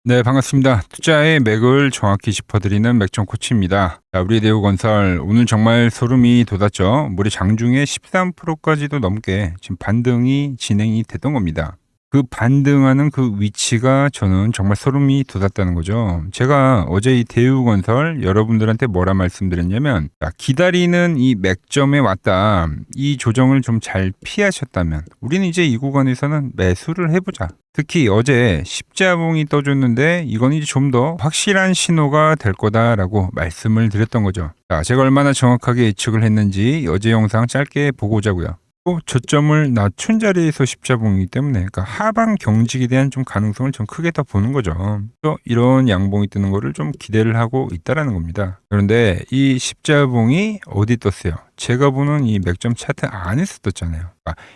네, 반갑습니다. 투자의 맥을 정확히 짚어드리는 맥정 코치입니다. 자, 우리대우건설 오늘 정말 소름이 돋았죠. 무려 장중에 13%까지도 넘게 지금 반등이 진행이 됐던 겁니다. 그 반등하는 그 위치가 저는 정말 소름이 돋았다는 거죠. 제가 어제 이 대우건설 여러분들한테 뭐라 말씀드렸냐면, 자, 기다리는 이 맥점에 왔다. 이 조정을 좀 잘 피하셨다면 우리는 이제 이 구간에서는 매수를 해보자. 특히 어제 십자봉이 떠줬는데 이건 이제 좀 더 확실한 신호가 될 거다라고 말씀을 드렸던 거죠. 자, 제가 얼마나 정확하게 예측을 했는지 어제 영상 짧게 보고 오자고요. 또 저점을 낮춘 자리에서 십자봉이기 때문에, 그러니까 하방 경직에 대한 좀 가능성을 좀 크게 더 보는 거죠. 또 이런 양봉이 뜨는 거를 좀 기대를 하고 있다라는 겁니다. 그런데 이 십자봉이 어디 떴어요? 제가 보는 이 맥점 차트 안에서 떴잖아요.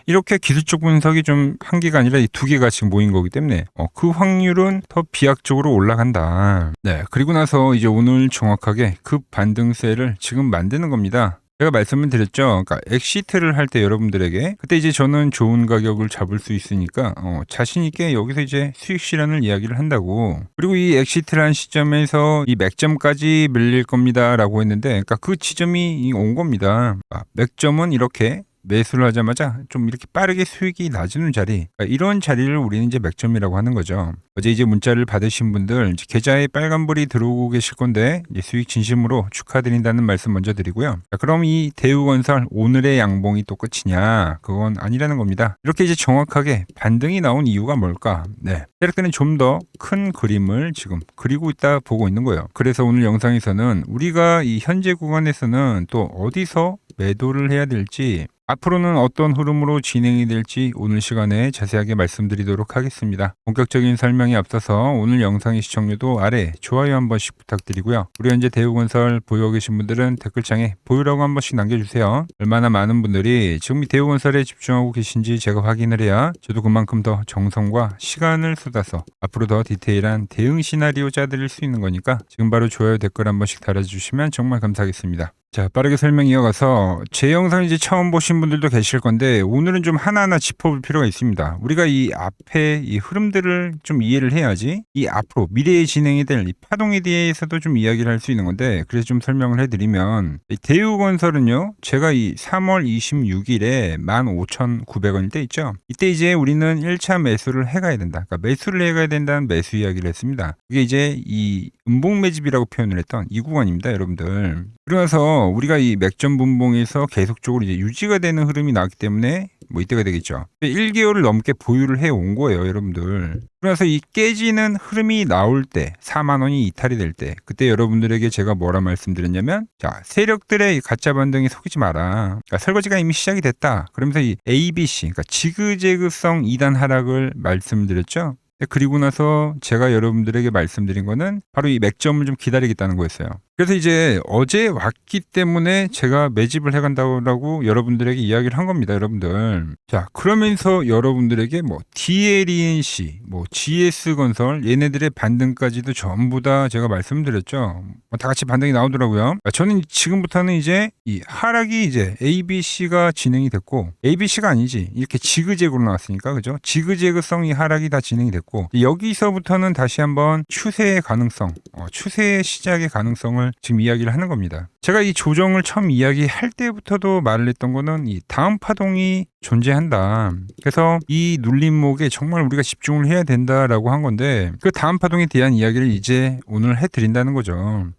이렇게 기술적 분석이 좀 한 개가 아니라 이 두 개가 지금 모인 거기 때문에 그 확률은 더 비약적으로 올라간다. 네, 그리고 나서 이제 오늘 정확하게 급 반등세를 지금 만드는 겁니다. 제가 말씀을 드렸죠. 그러니까 엑시트를 할 때 여러분들에게 그때 이제 저는 좋은 가격을 잡을 수 있으니까 자신 있게 여기서 이제 수익 실현을 이야기를 한다고. 그리고 이 엑시트를 한 시점에서 이 맥점까지 밀릴 겁니다라고 했는데, 그러니까 그 지점이 온 겁니다. 맥점은 이렇게 매수를 하자마자 좀 이렇게 빠르게 수익이 낮은 자리, 그러니까 이런 자리를 우리는 이제 맥점이라고 하는 거죠. 어제 이제 문자를 받으신 분들 이제 계좌에 빨간불이 들어오고 계실 건데 이제 수익 진심으로 축하드린다는 말씀 먼저 드리고요. 자, 그럼 이 대우건설 오늘의 양봉이 또 끝이냐? 그건 아니라는 겁니다. 이렇게 이제 정확하게 반등이 나온 이유가 뭘까? 네, 세력들은 좀 더 큰 그림을 지금 그리고 있다 보고 있는 거예요. 그래서 오늘 영상에서는 우리가 이 현재 구간에서는 또 어디서 매도를 해야 될지, 앞으로는 어떤 흐름으로 진행이 될지 오늘 시간에 자세하게 말씀드리도록 하겠습니다. 본격적인 설명에 앞서서 오늘 영상의 시청률도 아래 좋아요 한 번씩 부탁드리고요. 우리 현재 대우건설 보유하고 계신 분들은 댓글창에 보유라고 한 번씩 남겨주세요. 얼마나 많은 분들이 지금 이 대우건설에 집중하고 계신지 제가 확인을 해야 저도 그만큼 더 정성과 시간을 쏟아서 앞으로 더 디테일한 대응 시나리오 짜드릴 수 있는 거니까 지금 바로 좋아요 댓글 한 번씩 달아주시면 정말 감사하겠습니다. 자, 빠르게 설명 이어가서 제 영상 이제 처음 보신 분들도 계실 건데 오늘은 좀 하나하나 짚어볼 필요가 있습니다. 우리가 이 앞에 이 흐름들을 좀 이해를 해야지 이 앞으로 미래에 진행이 될 이 파동에 대해서도 좀 이야기를 할 수 있는 건데, 그래서 좀 설명을 해드리면 이 대우건설은요, 제가 이 3월 26일에 15,900원일 때 있죠. 이때 이제 우리는 1차 매수를 해가야 된다. 그러니까 매수를 해가야 된다는 매수 이야기를 했습니다. 그게 이제 이 음봉 매집이라고 표현을 했던 이 구간입니다, 여러분들. 그러면서 우리가 이 맥점 분봉에서 계속적으로 이제 유지가 되는 흐름이 나왔기 때문에 뭐 이때가 되겠죠. 1개월을 넘게 보유를 해 온 거예요, 여러분들. 그래서 이 깨지는 흐름이 나올 때, 4만 원이 이탈이 될 때, 그때 여러분들에게 제가 뭐라 말씀드렸냐면, 자, 세력들의 이 가짜 반등에 속이지 마라. 그러니까 설거지가 이미 시작이 됐다. 그러면서 이 ABC, 그러니까 지그재그성 2단 하락을 말씀드렸죠. 그리고 나서 제가 여러분들에게 말씀드린 거는 바로 이 맥점을 좀 기다리겠다는 거였어요. 그래서 이제 어제 왔기 때문에 제가 매집을 해간다고 여러분들에게 이야기를 한 겁니다, 여러분들. 자, 그러면서 여러분들에게 뭐 DLENC, 뭐 GS건설 얘네들의 반등까지도 전부 다 제가 말씀드렸죠. 다 같이 반등이 나오더라고요. 저는 지금부터는 이제 이 하락이 이제 ABC가 진행이 됐고, ABC가 아니지, 이렇게 지그재그로 나왔으니까, 그죠? 지그재그성이 하락이 다 진행이 됐고, 여기서부터는 다시 한번 추세의 가능성, 추세의 시작의 가능성을 지금 이야기를 하는 겁니다. 제가 이 조정을 처음 이야기할 때부터도 말을 했던 거는 이 다음 파동이 존재한다. 그래서 이 눌림목에 정말 우리가 집중을 해야 된다라고 한 건데, 그 다음 파동에 대한 이야기를 이제 오늘 해드린다는 거죠.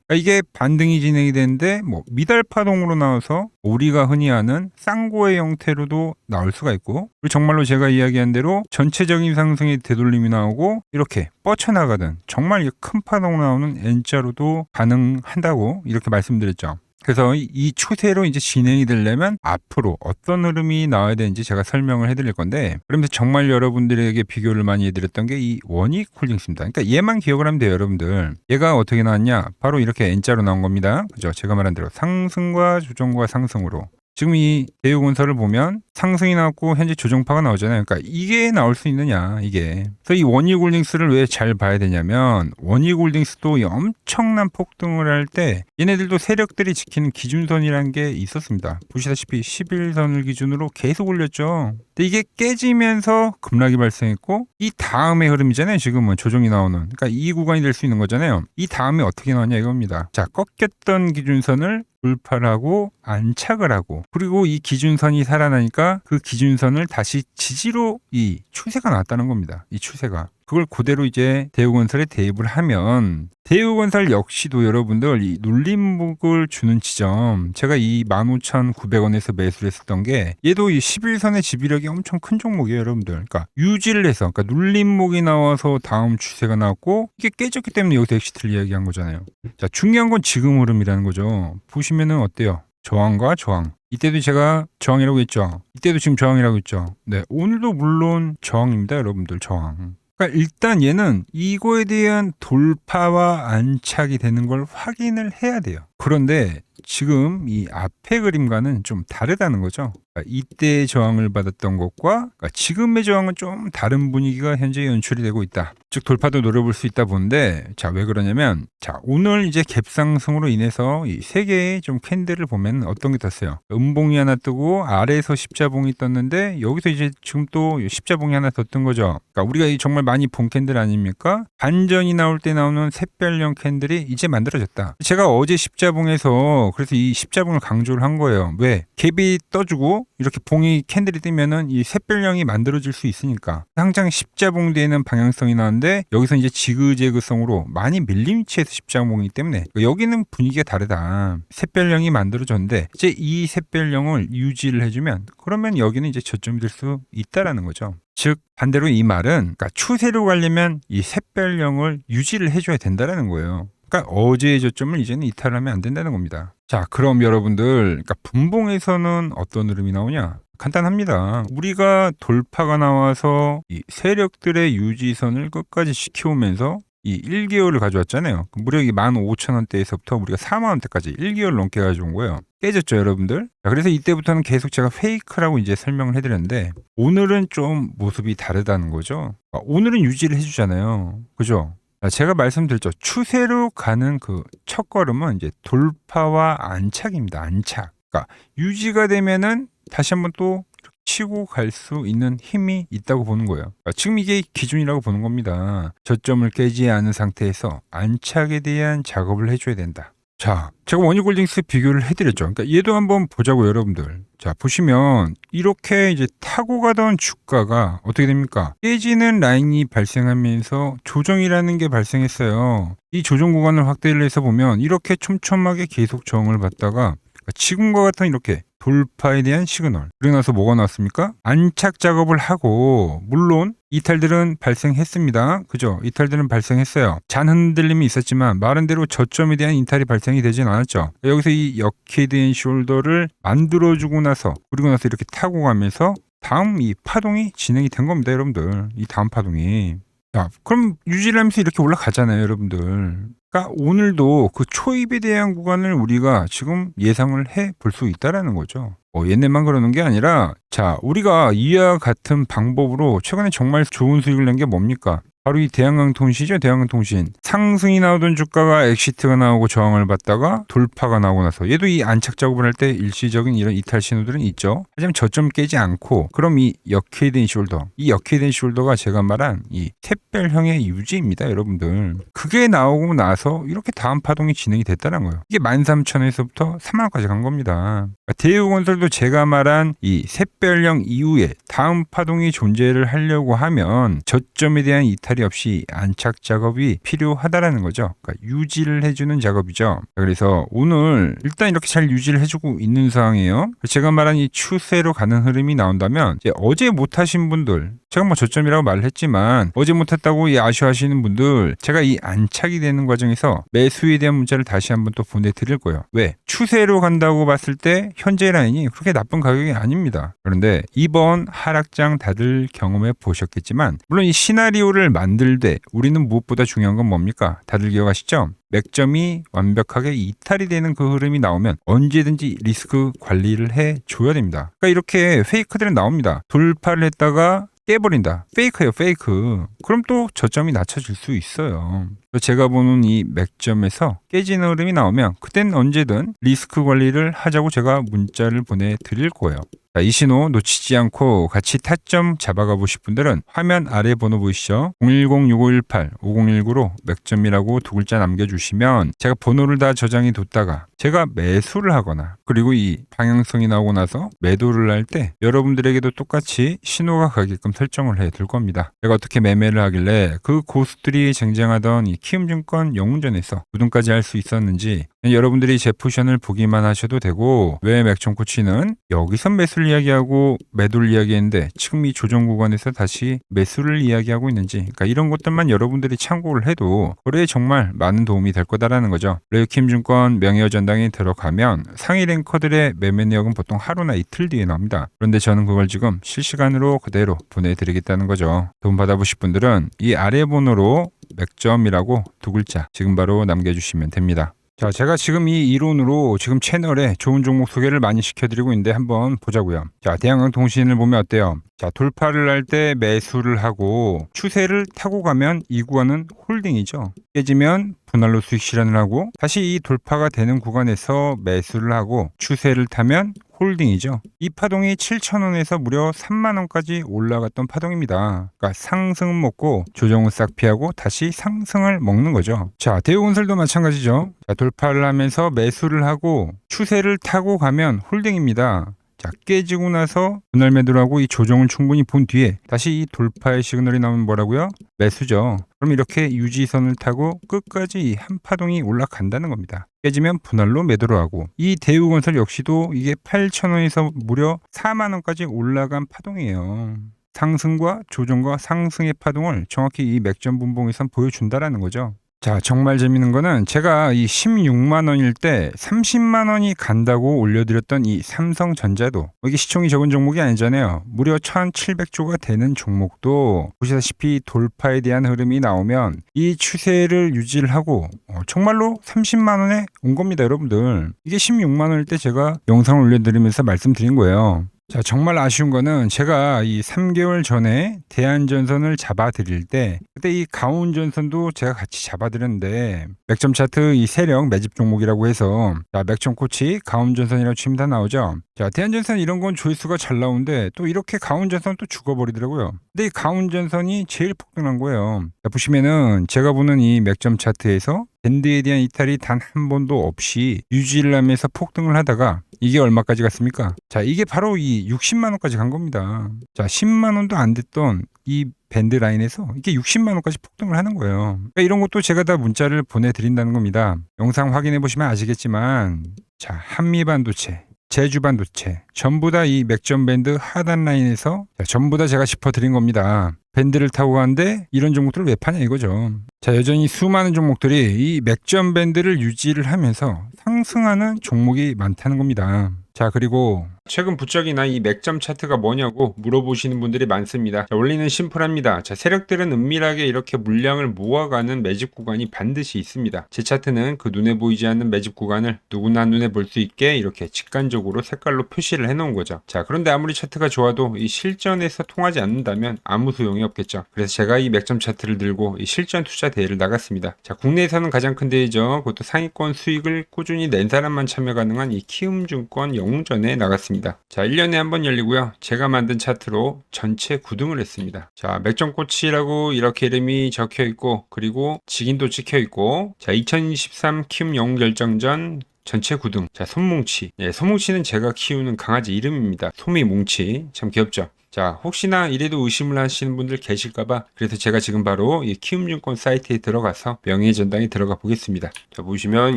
그러니까 이게 반등이 진행이 되는데 뭐 미달 파동으로 나와서 우리가 흔히 아는 쌍고의 형태로도 나올 수가 있고, 그리고 정말로 제가 이야기한 대로 전체적인 상승의 되돌림이 나오고 이렇게 뻗쳐나가든 정말 큰 파동 나오는 N자로도 가능한다고 이렇게 말씀드렸죠. 그래서 이 추세로 이제 진행이 되려면 앞으로 어떤 흐름이 나와야 되는지 제가 설명을 해드릴 건데, 그러면서 정말 여러분들에게 비교를 많이 해드렸던 게 이 원익홀딩스입니다. 그러니까 얘만 기억을 하면 돼요, 여러분들. 얘가 어떻게 나왔냐? 바로 이렇게 N자로 나온 겁니다. 그죠? 제가 말한 대로 상승과 조정과 상승으로 지금 이 대우건설을 보면 상승이 나왔고 현재 조정파가 나오잖아요. 그러니까 이게 나올 수 있느냐 이게. 그래서 이 원희골딩스를 왜 잘 봐야 되냐면 원희골딩스도 이 엄청난 폭등을 할 때 얘네들도 세력들이 지키는 기준선이라는 게 있었습니다. 보시다시피 11선을 기준으로 계속 올렸죠. 근데 이게 깨지면서 급락이 발생했고 이 다음의 흐름이잖아요. 지금은 조정이 나오는. 그러니까 이 구간이 될 수 있는 거잖아요. 이 다음에 어떻게 나오냐 이겁니다. 자, 꺾였던 기준선을 돌파를 하고 안착을 하고 그리고 이 기준선이 살아나니까 그 기준선을 다시 지지로 이 추세가 나왔다는 겁니다. 이 추세가. 그걸 그대로 이제 대우건설에 대입을 하면 대우건설 역시도 여러분들 이 눌림목을 주는 지점 제가 이 15,900원에서 매수를 했었던 게 얘도 이 11선의 지지력이 엄청 큰 종목이에요 여러분들. 그러니까 유지를 해서 그러니까 눌림목이 나와서 다음 추세가 나왔고 이게 깨졌기 때문에 여기서 엑시트를 이야기한 거잖아요. 자, 중요한 건 지금 흐름이라는 거죠. 보시면은 어때요? 저항과 저항. 이때도 제가 저항이라고 했죠. 이때도 지금 저항이라고 했죠. 네, 오늘도 물론 저항입니다 여러분들. 저항. 그러니까 일단 얘는 이거에 대한 돌파와 안착이 되는 걸 확인을 해야 돼요. 그런데 지금 이 앞의 그림과는 좀 다르다는 거죠. 그러니까 이때 저항을 받았던 것과 그러니까 지금의 저항은 좀 다른 분위기가 현재 연출이 되고 있다. 즉 돌파도 노려볼 수 있다 보는데 자, 왜 그러냐면 자, 오늘 이제 갭상승으로 인해서 이 세 개의 좀 캔들을 보면 어떤 게 떴어요. 음봉이 하나 뜨고 아래에서 십자봉이 떴는데 여기서 이제 지금 또 십자봉이 하나 더 뜬 거죠. 그러니까 우리가 정말 많이 본 캔들 아닙니까? 반전이 나올 때 나오는 샛별형 캔들이 이제 만들어졌다. 제가 어제 십자봉에서 그래서 이 십자봉을 강조를 한 거예요. 왜? 갭이 떠주고 이렇게 봉이 캔들이 뜨면은 이 샛별형이 만들어질 수 있으니까 항상 십자봉 뒤에는 방향성이 나는데 여기서 이제 지그재그성으로 많이 밀린 위치에서 십자봉이기 때문에 여기는 분위기가 다르다. 샛별형이 만들어졌는데 이제 이 샛별형을 유지를 해주면 그러면 여기는 이제 저점이 될 수 있다라는 거죠. 즉 반대로 이 말은 그러니까 추세로 가려면 이 샛별형을 유지를 해줘야 된다라는 거예요. 그러니까 어제의 저점을 이제는 이탈하면 안 된다는 겁니다. 자, 그럼 여러분들 그러니까 분봉에서는 어떤 흐름이 나오냐? 간단합니다. 우리가 돌파가 나와서 이 세력들의 유지선을 끝까지 지켜오면서 이 1개월을 가져왔잖아요. 무려 15,000원대에서부터 우리가 40,000원대까지 1개월 넘게 가져온 거예요. 깨졌죠, 여러분들? 자, 그래서 이때부터는 계속 제가 페이크라고 이제 설명을 해드렸는데 오늘은 좀 모습이 다르다는 거죠. 오늘은 유지를 해주잖아요. 그죠? 제가 말씀드렸죠. 추세로 가는 그 첫걸음은 이제 돌파와 안착입니다. 안착. 그러니까 유지가 되면은 다시 한번 또 치고 갈 수 있는 힘이 있다고 보는 거예요. 그러니까 지금 이게 기준이라고 보는 겁니다. 저점을 깨지 않은 상태에서 안착에 대한 작업을 해줘야 된다. 자, 제가 원희골딩스 비교를 해드렸죠. 그러니까 얘도 한번 보자고 여러분들. 자, 보시면 이렇게 이제 타고 가던 주가가 어떻게 됩니까? 깨지는 라인이 발생하면서 조정이라는 게 발생했어요. 이 조정 구간을 확대를 해서 보면 이렇게 촘촘하게 계속 저항을 받다가 지금과 같은 이렇게 돌파에 대한 시그널. 그리고 나서 뭐가 나왔습니까? 안착 작업을 하고 물론 이탈들은 발생했습니다. 그죠? 이탈들은 발생했어요. 잔 흔들림이 있었지만 말한 대로 저점에 대한 이탈이 발생이 되진 않았죠. 여기서 이 역헤드 숄더를 만들어주고 나서 그리고 나서 이렇게 타고 가면서 다음 이 파동이 진행이 된 겁니다. 여러분들. 이 다음 파동이. 자, 그럼 유지를 하면서 이렇게 올라가잖아요. 여러분들. 그러니까 오늘도 그 초입에 대한 구간을 우리가 지금 예상을 해 볼 수 있다라는 거죠. 얘네만 그러는 게 아니라 자, 우리가 이와 같은 방법으로 최근에 정말 좋은 수익을 낸 게 뭡니까? 바로 이 대한강통신이죠. 대한강통신. 상승이 나오던 주가가 엑시트가 나오고 저항을 받다가 돌파가 나오고 나서 얘도 이 안착 작업을 할 때 일시적인 이런 이탈 신호들은 있죠. 하지만 저점 깨지 않고 그럼 이 역헤드 숄더. 이 역헤드 숄더가 제가 말한 이 샛별형의 유지입니다. 여러분들. 그게 나오고 나서 이렇게 다음 파동이 진행이 됐다는 거예요. 이게 13,000원에서부터 3만원까지 간 겁니다. 대우건설도 제가 말한 이 샛별형 이후에 다음 파동이 존재를 하려고 하면 저점에 대한 이탈이 없이 안착 작업이 필요하다라는 거죠. 그러니까 유지를 해주는 작업이죠. 그래서 오늘 일단 이렇게 잘 유지를 해주고 있는 상황이에요. 제가 말한 이 추세로 가는 흐름이 나온다면 이제 어제 못하신 분들 제가 뭐 저점이라고 말을 했지만 어제 못했다고 아쉬워하시는 분들, 제가 이 안착이 되는 과정에서 매수에 대한 문자를 다시 한번 또 보내드릴 거예요. 왜? 추세로 간다고 봤을 때 현재 라인이 그렇게 나쁜 가격이 아닙니다. 그런데 이번 하락장 다들 경험해 보셨겠지만, 물론 이 시나리오를 만들 때 우리는 무엇보다 중요한 건 뭡니까? 다들 기억하시죠? 맥점이 완벽하게 이탈이 되는 그 흐름이 나오면 언제든지 리스크 관리를 해줘야 됩니다. 그러니까 이렇게 페이크들은 나옵니다. 돌파를 했다가 깨버린다. 페이크예요, 페이크. 그럼 또 저점이 낮춰질 수 있어요. 제가 보는 이 맥점에서 깨지는 흐름이 나오면 그땐 언제든 리스크 관리를 하자고 제가 문자를 보내드릴 거예요. 자, 이 신호 놓치지 않고 같이 타점 잡아가 보실 분들은 화면 아래 번호 보이시죠? 010-6518-5019로 맥점이라고 두 글자 남겨주시면 제가 번호를 다 저장해 뒀다가 제가 매수를 하거나, 그리고 이 방향성이 나오고 나서 매도를 할 때 여러분들에게도 똑같이 신호가 가게끔 설정을 해 둘 겁니다. 제가 어떻게 매매를 하길래 그 고수들이 쟁쟁하던 이 키움증권 영웅전에서 우등까지 할 수 있었는지, 여러분들이 제 포션을 보기만 하셔도 되고, 왜 맥점코치는 여기서 매수를 이야기하고 매도를 이야기했는데 지금 이 조정 구간에서 다시 매수를 이야기하고 있는지, 그러니까 이런 것들만 여러분들이 참고를 해도 거래에 정말 많은 도움이 될 거다라는 거죠. 레이킴증권 명예전당에 들어가면 상위 랭커들의 매매 내역은 보통 하루나 이틀 뒤에 나옵니다. 그런데 저는 그걸 지금 실시간으로 그대로 보내드리겠다는 거죠. 도움 받아보실 분들은 이 아래 번호로 맥점이라고 두 글자 지금 바로 남겨주시면 됩니다. 자, 제가 지금 이 이론으로 지금 채널에 좋은 종목 소개를 많이 시켜드리고 있는데 한번 보자고요. 자, 대한항공통신을 보면 어때요? 자, 돌파를 할 때 매수를 하고 추세를 타고 가면 이 구간은 홀딩이죠. 깨지면 분할로 수익 실현을 하고 다시 이 돌파가 되는 구간에서 매수를 하고 추세를 타면 홀딩이죠. 이 파동이 7,000원에서 무려 3만원까지 올라갔던 파동입니다. 그러니까 상승은 먹고 조정은 싹 피하고 다시 상승을 먹는 거죠. 자, 대우건설도 마찬가지죠. 자, 돌파를 하면서 매수를 하고 추세를 타고 가면 홀딩입니다. 자, 깨지고 나서 분할 매도를 하고 이 조정을 충분히 본 뒤에 다시 이 돌파의 시그널이 나오면 뭐라고요? 매수죠. 그럼 이렇게 유지선을 타고 끝까지 한 파동이 올라간다는 겁니다. 깨지면 분할로 매도를 하고, 이 대우건설 역시도 이게 8,000원에서 무려 4만원까지 올라간 파동이에요. 상승과 조정과 상승의 파동을 정확히 이 맥점 분봉에서 보여준다라는 거죠. 자, 정말 재밌는 거는 제가 이 16만 원일 때 30만 원이 간다고 올려드렸던 이 삼성전자도, 이게 시총이 적은 종목이 아니잖아요. 무려 1,700조가 되는 종목도 보시다시피 돌파에 대한 흐름이 나오면 이 추세를 유지를 하고 정말로 30만 원에 온 겁니다, 여러분들. 이게 16만 원일 때 제가 영상을 올려드리면서 말씀드린 거예요. 자, 정말 아쉬운 거는 제가 이 3개월 전에 대한전선을 잡아드릴 때 그때 이 가온전선도 제가 같이 잡아드렸는데, 맥점 차트 이 세력 매집 종목이라고 해서, 자, 맥점 코치 가온전선이라고 치면 다 나오죠. 자, 대한전선 이런 건 조회수가 잘 나오는데 또 이렇게 가온전선 또 죽어버리더라고요. 근데 이 가온전선이 제일 폭등한 거예요. 자, 보시면은 제가 보는 이 맥점 차트에서 밴드에 대한 이탈이 단 한 번도 없이 유지를 하면서 폭등을 하다가 이게 얼마까지 갔습니까? 자, 이게 바로 이 60만 원까지 간 겁니다. 자, 10만 원도 안 됐던 이 밴드 라인에서 이게 60만 원까지 폭등을 하는 거예요. 그러니까 이런 것도 제가 다 문자를 보내드린다는 겁니다. 영상 확인해 보시면 아시겠지만, 자, 한미반도체, 제주반도체 전부 다 이 맥점 밴드 하단 라인에서 전부 다 제가 짚어드린 겁니다. 밴드를 타고 가는데 이런 종목들을 왜 파냐 이거죠. 자, 여전히 수많은 종목들이 이 맥점 밴드를 유지를 하면서 상승하는 종목이 많다는 겁니다. 자, 그리고 최근 부쩍이나 이 맥점 차트가 뭐냐고 물어보시는 분들이 많습니다. 자, 원리는 심플합니다. 자, 세력들은 은밀하게 이렇게 물량을 모아가는 매집 구간이 반드시 있습니다. 제 차트는 그 눈에 보이지 않는 매집 구간을 누구나 눈에 볼 수 있게 이렇게 직관적으로 색깔로 표시를 해놓은 거죠. 자, 그런데 아무리 차트가 좋아도 이 실전에서 통하지 않는다면 아무 소용이 없겠죠. 그래서 제가 이 맥점 차트를 들고 이 실전 투자 대회를 나갔습니다. 자, 국내에서는 가장 큰 대회죠. 그것도 상위권 수익을 꾸준히 낸 사람만 참여 가능한 이 키움증권 영웅전에 나갔습니다. 자, 1년에 한 번 열리고요. 제가 만든 차트로 전체 9등을 했습니다. 자, 맥점코치라고 이렇게 이름이 적혀 있고, 그리고 직인도 찍혀 있고, 자, 2023 키움 영웅 결정전 전체 9등. 자, 솜뭉치. 예, 솜뭉치는 제가 키우는 강아지 이름입니다. 솜이뭉치. 참 귀엽죠? 자, 혹시나 이래도 의심을 하시는 분들 계실까봐, 그래서 제가 지금 바로 이 키움증권 사이트에 들어가서 명예전당에 들어가 보겠습니다. 자, 보시면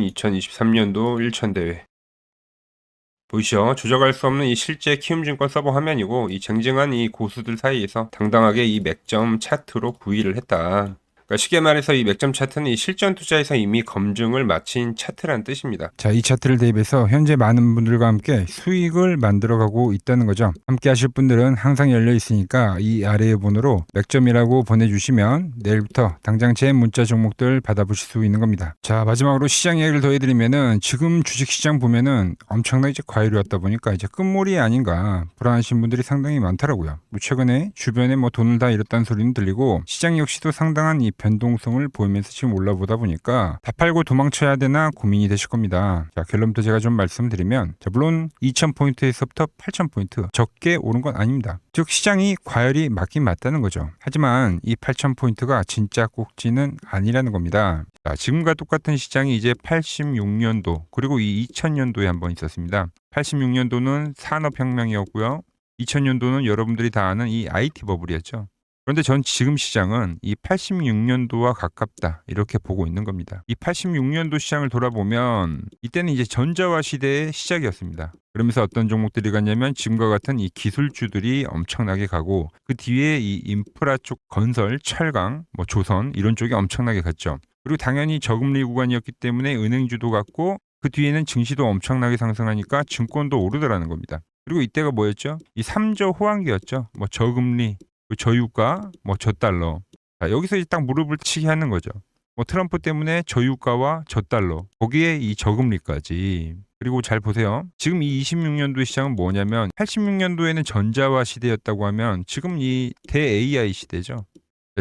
2023년도 1천 대회. 보이시죠? 조작할 수 없는 이 실제 키움증권 서버 화면이고, 이 쟁쟁한 이 고수들 사이에서 당당하게 이 맥점 차트로 구위를 했다. 그러니까 쉽게 말해서 이 맥점 차트는 이 실전 투자에서 이미 검증을 마친 차트라는 뜻입니다. 자, 이 차트를 대입해서 현재 많은 분들과 함께 수익을 만들어가고 있다는 거죠. 함께 하실 분들은 항상 열려 있으니까 이 아래의 번호로 맥점이라고 보내주시면 내일부터 당장 제 문자 종목들 받아보실 수 있는 겁니다. 자, 마지막으로 시장 이야기를 더 해드리면은 지금 주식시장 보면은 엄청나게 이제 과열이 왔다 보니까 이제 끝물이 아닌가 불안하신 분들이 상당히 많더라고요. 최근에 주변에 뭐 돈을 다 잃었다는 소리는 들리고 시장 역시도 상당한 이 변동성을 보이면서 지금 올라보다 보니까 다 팔고 도망쳐야 되나 고민이 되실 겁니다. 자, 결론부터 제가 좀 말씀드리면, 자, 물론 2000포인트에서부터 8000포인트 적게 오른 건 아닙니다. 즉 시장이 과열이 맞긴 맞다는 거죠. 하지만 이 8000포인트가 진짜 꼭지는 아니라는 겁니다. 자, 지금과 똑같은 시장이 이제 86년도 그리고 이 2000년도에 한번 있었습니다. 86년도는 산업혁명이었고요. 2000년도는 여러분들이 다 아는 이 IT 버블이었죠. 그런데 전 지금 시장은 이 86년도와 가깝다 이렇게 보고 있는 겁니다. 이 86년도 시장을 돌아보면 이때는 이제 전자화 시대의 시작이었습니다. 그러면서 어떤 종목들이 갔냐면 지금과 같은 이 기술주들이 엄청나게 가고 그 뒤에 이 인프라 쪽 건설, 철강, 뭐 조선 이런 쪽이 엄청나게 갔죠. 그리고 당연히 저금리 구간이었기 때문에 은행주도 갔고 그 뒤에는 증시도 엄청나게 상승하니까 증권도 오르더라는 겁니다. 그리고 이때가 뭐였죠? 이 3조 호황기였죠. 뭐 저금리, 저유가, 뭐 저달러. 자, 여기서 이제 딱 무릎을 치게 하는 거죠. 뭐 트럼프 때문에 저유가와 저달러, 거기에 이 저금리까지. 그리고 잘 보세요. 지금 이 26년도 시장은 뭐냐면 86년도에는 전자화 시대였다고 하면 지금 이 대 AI 시대죠.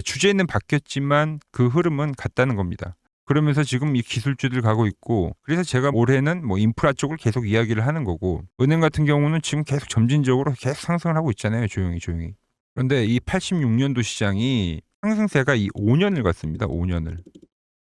주제는 바뀌었지만 그 흐름은 같다는 겁니다. 그러면서 지금 이 기술주들 가고 있고, 그래서 제가 올해는 뭐 인프라 쪽을 계속 이야기를 하는 거고, 은행 같은 경우는 지금 계속 점진적으로 계속 상승을 하고 있잖아요. 조용히. 그런데 이 86년도 시장이 상승세가 이 5년을 갔습니다. 5년을.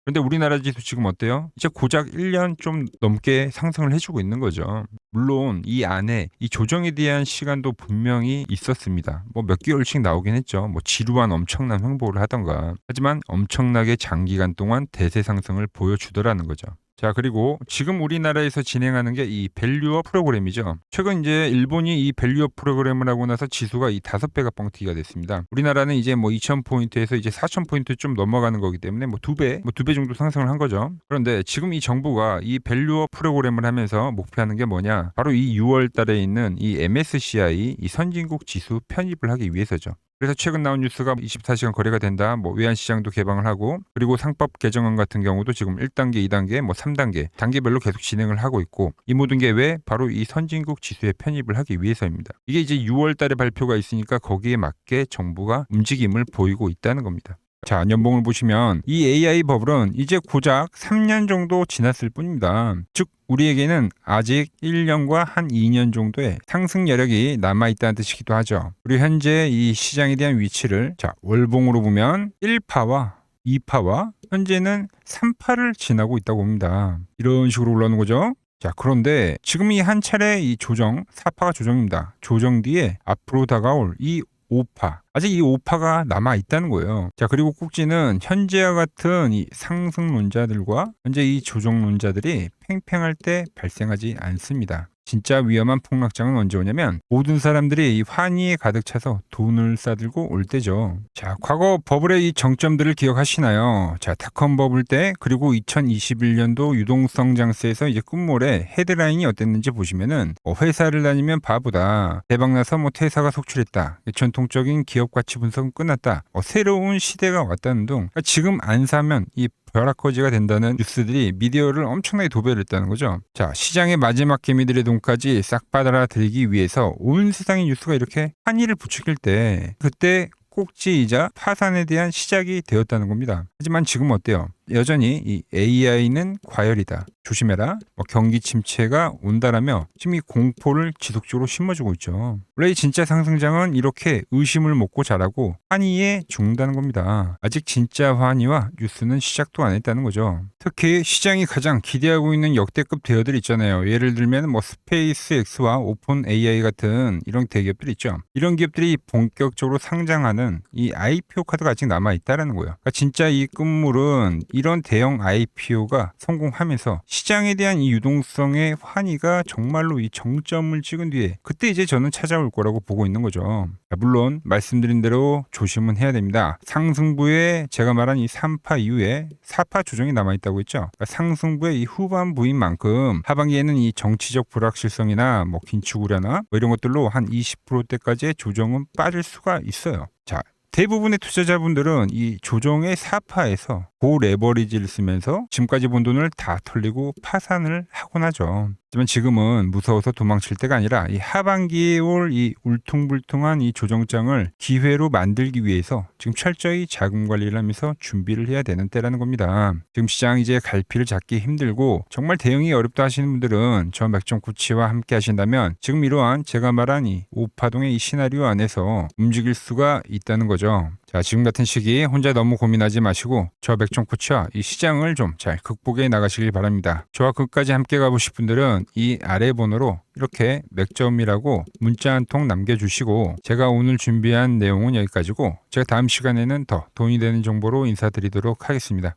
그런데 우리나라 지수 지금 어때요? 이제 고작 1년 좀 넘게 상승을 해주고 있는 거죠. 물론 이 안에 이 조정에 대한 시간도 분명히 있었습니다. 뭐 몇 개월씩 나오긴 했죠. 뭐 지루한 엄청난 횡보를 하던가. 하지만 엄청나게 장기간 동안 대세 상승을 보여주더라는 거죠. 자, 그리고 지금 우리나라에서 진행하는 게 이 밸류업 프로그램이죠. 최근 이제 일본이 이 밸류업 프로그램을 하고 나서 지수가 이 5배가 뻥튀기가 됐습니다. 우리나라는 이제 뭐 2000포인트에서 이제 4000포인트 좀 넘어가는 거기 때문에 뭐 2배, 뭐 2배 정도 상승을 한 거죠. 그런데 지금 이 정부가 이 밸류업 프로그램을 하면서 목표하는 게 뭐냐? 바로 이 6월 달에 있는 이 MSCI 이 선진국 지수 편입을 하기 위해서죠. 그래서 최근 나온 뉴스가 24시간 거래가 된다. 뭐 외환시장도 개방을 하고, 그리고 상법 개정안 같은 경우도 지금 1단계, 2단계, 뭐 3단계 단계별로 계속 진행을 하고 있고, 이 모든 게 왜? 바로 이 선진국 지수에 편입을 하기 위해서입니다. 이게 이제 6월 달에 발표가 있으니까 거기에 맞게 정부가 움직임을 보이고 있다는 겁니다. 자, 연봉을 보시면 이 AI 버블은 이제 고작 3년 정도 지났을 뿐입니다. 즉 우리에게는 아직 1년과 한 2년 정도의 상승 여력이 남아있다는 뜻이기도 하죠. 그리고 현재 이 시장에 대한 위치를 자, 월봉으로 보면 1파와 2파와 현재는 3파를 지나고 있다고 봅니다. 이런 식으로 올라오는 거죠. 자, 그런데 지금 이 한 차례 이 조정, 4파가 조정입니다. 조정 뒤에 앞으로 다가올 이 5파. 아직 이 5파가 남아 있다는 거예요. 자, 그리고 꼭지는 현재와 같은 이 상승론자들과 현재 이 조정론자들이 팽팽할 때 발생하지 않습니다. 진짜 위험한 폭락장은 언제 오냐면 모든 사람들이 이 환희에 가득 차서 돈을 싸들고 올 때죠. 자, 과거 버블의 이 정점들을 기억하시나요? 자, 닷컴 버블 때 그리고 2021년도 유동성 장세에서 이제 끝물에 헤드라인이 어땠는지 보시면은 회사를 다니면 바보다. 대박나서 뭐 퇴사가 속출했다. 전통적인 기업 가치 분석은 끝났다. 새로운 시대가 왔다는 등 지금 안 사면 이 벼락거지가 된다는 뉴스들이 미디어를 엄청나게 도배를 했다는 거죠. 자, 시장의 마지막 개미들의 돈까지 싹 받아들이기 위해서 온 세상의 뉴스가 이렇게 환희를 부추길 때 그때 꼭지이자 파산에 대한 시작이 되었다는 겁니다. 하지만 지금 어때요? 여전히 이 AI는 과열이다. 조심해라. 경기 침체가 온다라며 지금 이 공포를 지속적으로 심어주고 있죠. 원래 이 진짜 상승장은 이렇게 의심을 먹고 자라고 환희에 죽는다는 겁니다. 아직 진짜 환희와 뉴스는 시작도 안 했다는 거죠. 특히 시장이 가장 기대하고 있는 역대급 대여들 있잖아요. 예를 들면 뭐 스페이스X와 오픈 AI 같은 이런 대기업들 있죠. 이런 기업들이 본격적으로 상장하는 이 IPO 카드가 아직 남아 있다라는 거예요. 그러니까 진짜 이 끝물은 이런 대형 IPO가 성공하면서 시장에 대한 이 유동성의 환희가 정말로 이 정점을 찍은 뒤에 그때 이제 저는 찾아올 거라고 보고 있는 거죠. 물론 말씀드린 대로 조심은 해야 됩니다. 상승부에 제가 말한 이 3파 이후에 4파 조정이 남아있다고 했죠. 그러니까 상승부의 이 후반부인 만큼 하반기에는 이 정치적 불확실성이나 뭐 긴축 우려나 뭐 이런 것들로 한 20%대까지의 조정은 빠질 수가 있어요. 자, 대부분의 투자자분들은 이 조정의 4파에서 고레버리지를 쓰면서 지금까지 번 돈을 다 털리고 파산을 하곤 하죠. 하지만 지금은 무서워서 도망칠 때가 아니라 이 하반기에 올 이 울퉁불퉁한 이 조정장을 기회로 만들기 위해서 지금 철저히 자금 관리를 하면서 준비를 해야 되는 때라는 겁니다. 지금 시장 이제 갈피를 잡기 힘들고 정말 대응이 어렵다 하시는 분들은 저 맥정코치와 함께 하신다면 지금 이러한 제가 말한 이 5파동의 이 시나리오 안에서 움직일 수가 있다는 거죠. 자, 지금 같은 시기 혼자 너무 고민하지 마시고 저 맥정코치와 이 시장을 좀 잘 극복해 나가시길 바랍니다. 저와 끝까지 함께 가보실 분들은 이 아래 번호로 이렇게 맥점이라고 문자 한 통 남겨주시고 제가 오늘 준비한 내용은 여기까지고 제가 다음 시간에는 더 돈이 되는 정보로 인사드리도록 하겠습니다.